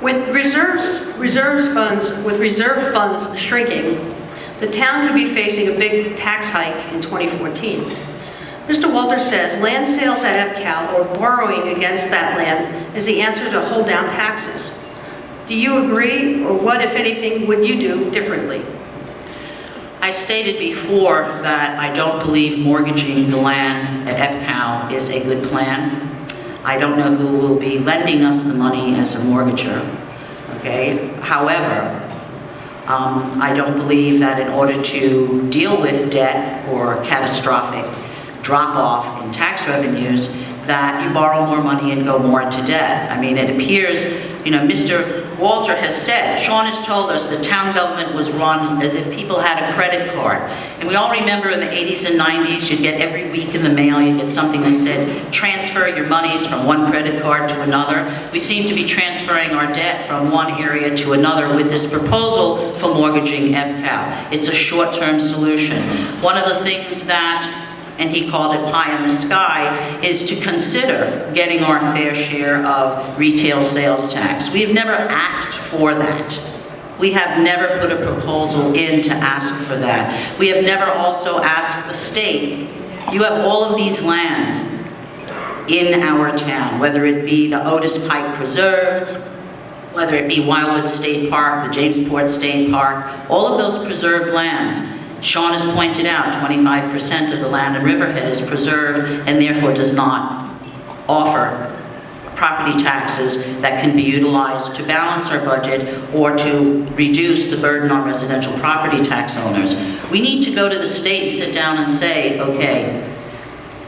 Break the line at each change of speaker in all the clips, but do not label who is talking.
With reserve funds shrinking, the town could be facing a big tax hike in 2014. Mr. Walters says land sales at EPCAL or borrowing against that land is the answer to hold down taxes. Do you agree, or what, if anything, would you do differently?
I stated before that I don't believe mortgaging the land at EPCAL is a good plan. I don't know who will be lending us the money as a mortgager, okay? However, I don't believe that in order to deal with debt or catastrophic drop-off in tax revenues, that you borrow more money and go more into debt. I mean, it appears, Mr. Walter has said, Sean has told us the town government was run as if people had a credit card. And we all remember in the 80s and 90s, you'd get every week in the mail, you'd get something that said, transfer your monies from one credit card to another. We seem to be transferring our debt from one area to another with this proposal for mortgaging EPCAL. It's a short-term solution. One of the things that, and he called it pie in the sky, is to consider getting our fair share of retail sales tax. We have never asked for that. We have never put a proposal in to ask for that. We have never also asked the state. You have all of these lands in our town, whether it be the Otis Pike Preserve, whether it be Wildwood State Park, the Jamesport State Park, all of those preserved lands. Sean has pointed out 25% of the land in Riverhead is preserved and therefore does not offer property taxes that can be utilized to balance our budget or to reduce the burden on residential property tax owners. We need to go to the state and sit down and say, okay,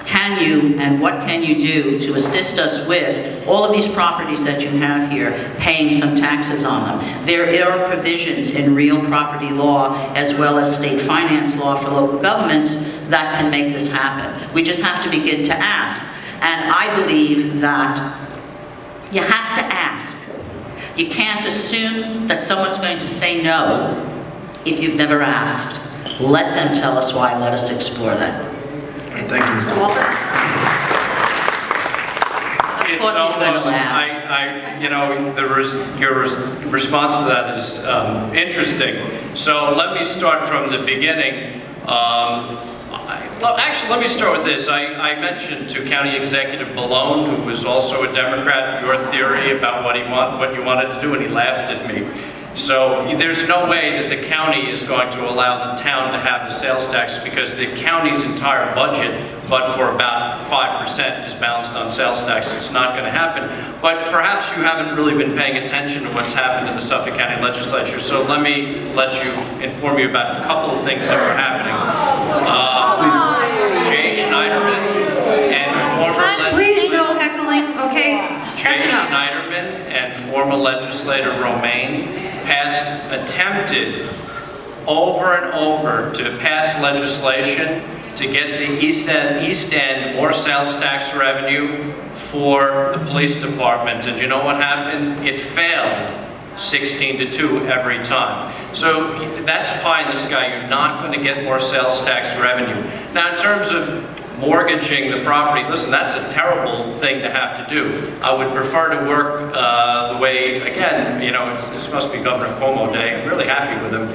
can you and what can you do to assist us with all of these properties that you have here, paying some taxes on them? There are provisions in real property law as well as state finance law for local governments that can make this happen. We just have to begin to ask. And I believe that you have to ask. You can't assume that someone's going to say no if you've never asked. Let them tell us why. Let us explore that.
Thank you, Mr.
Walter?
Of course he's going to laugh.
Your response to that is interesting. So let me start from the beginning. Actually, let me start with this. I mentioned to County Executive Malone, who was also a Democrat, your theory about what you wanted to do, and he laughed at me. So there's no way that the county is going to allow the town to have the sales tax because the county's entire budget, but for about 5%, is balanced on sales tax. It's not going to happen. But perhaps you haven't really been paying attention to what's happened in the Suffolk County Legislature. So let me inform you about a couple of things that were happening. Jay Schneiderman and former
Please no heckling, okay?
Jay Schneiderman and former legislator Romaine attempted over and over to pass legislation to get the East End more sales tax revenue for the police department. And you know what happened? It failed 16-2 every time. So that's pie in the sky. You're not going to get more sales tax revenue. Now, in terms of mortgaging the property, listen, that's a terrible thing to have to do. I would prefer to work the way, again, this must be Governor Cuomo Day. I'm really happy with him.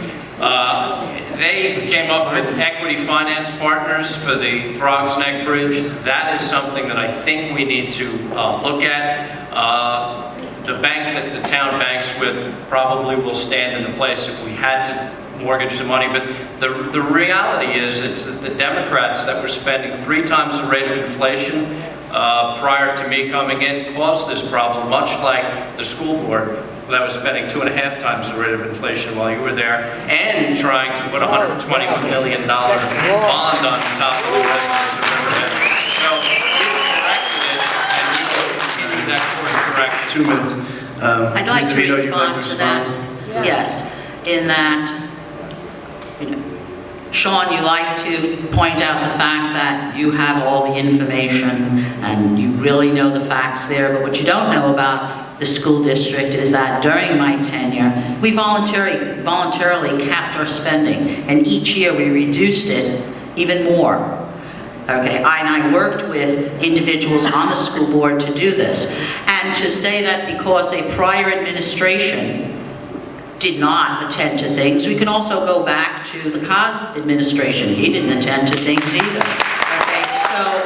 They came up with equity finance partners for the Throgs Neck Bridge. That is something that I think we need to look at. The bank that the town banks with probably will stand in the place if we had to mortgage the money, but the reality is it's that the Democrats that were spending 3 times the rate of inflation prior to me coming in caused this problem, much like the school board that was spending 2.5 times the rate of inflation while you were there, and trying to put a $121 million bond on top of the residents of Riverhead. So we've corrected it, and we will continue that course correct.
2 minutes.
I'd like
Mr.
to
Vito, you'd
respond
like
to that. Yes, in that, Sean, you like to point out the fact that you have all the information and you really know the facts there, but what you don't know about the school district is that during my tenure, we voluntarily capped our spending, and each year we reduced it even more. Okay, and I worked with individuals on the school board to do this. And And to say that because a prior administration did not attend to things, we can also go back to the Kaz administration. He didn't attend to things either. Okay, so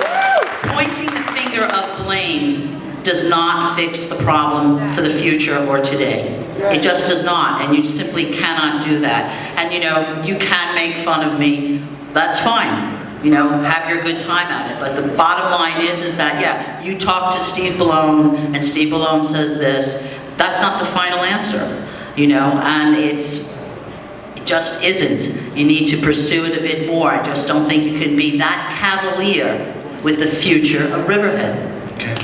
pointing the finger of blame does not fix the problem for the future or today. It just does not, and you simply cannot do that. And you know, you can make fun of me, that's fine. You know, have your good time at it. But the bottom line is that, yeah, you talk to Steve Ballone, and Steve Ballone says this. That's not the final answer, you know, and it just isn't. You need to pursue it a bit more. I just don't think you can be that cavalier with the future of Riverhead.
Okay.